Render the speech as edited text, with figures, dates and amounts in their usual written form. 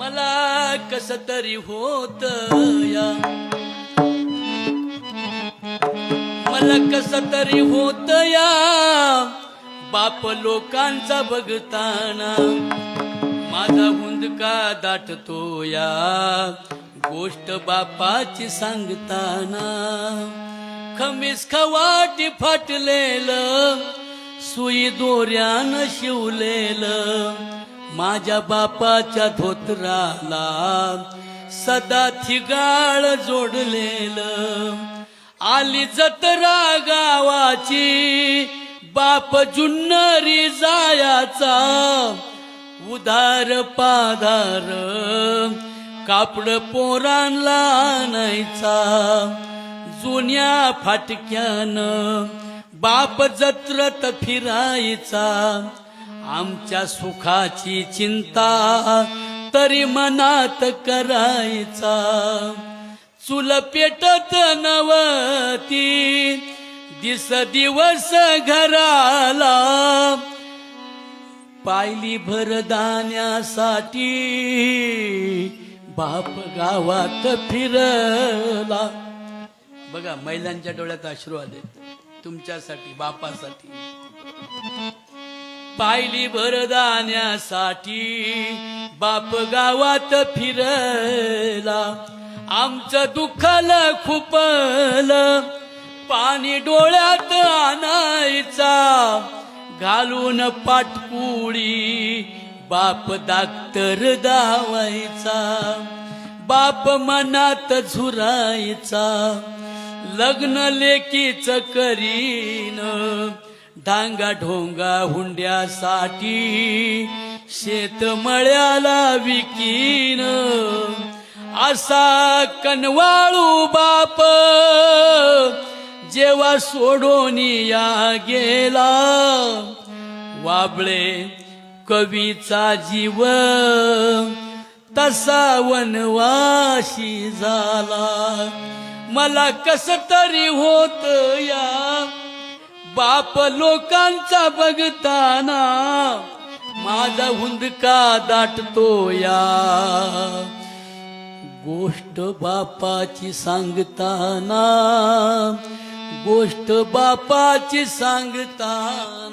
मला कस तरी होत या, मला कस तरी होत या, बाप लोकांचा बघताना माझा हुंदका दाटतो या, गोष्ट बापाची सांगताना. खमीस खवाटी फाटलेलं, सुई दोऱ्यानं शिवलेलं, माझ्या बापाच्या धोतराला सदा थिगाळ जोडलेलं. आली जत्रा गावाची, बाप जुन्नरी जायाचा, उधार पाधार कापड पोरांना आणायचा. जुन्या फाटक्यानं बाप जत्रत फिरायचा, आमच्या सुखाची चिंता तरी मनात करायचा. चूल पेटत नवती, दिस दिवस घराला, पायली भरदाण्यासाठी बाप गावात फिरला. बघा, महिलांच्या डोळ्यात अश्रू आले तुमच्यासाठी, बापासाठी. पायली भरदाण्यासाठी बाप गावात फिरला, आमचं दुःखाला खुपलं, पाणी डोळ्यात आणायचा, घालून पाटपुडी बाप दाक्तर दावायचा. बाप मनात झुरायचा, लग्न लेकीच करीन, डांगा ढोंगा हुंड्यासाठी शेत मळ्याला विकीन. असा कनवाळू बाप जेव्हा सोडून या गेला, वाबळे कवीचा जीव तसा वनवाशी झाला. मला कस तरी होत या, बाप लोकांचा बघताना माझा हुंदका दाटतो या, गोष्ट बापाची सांगताना, गोष्ट बापाची सांगताना.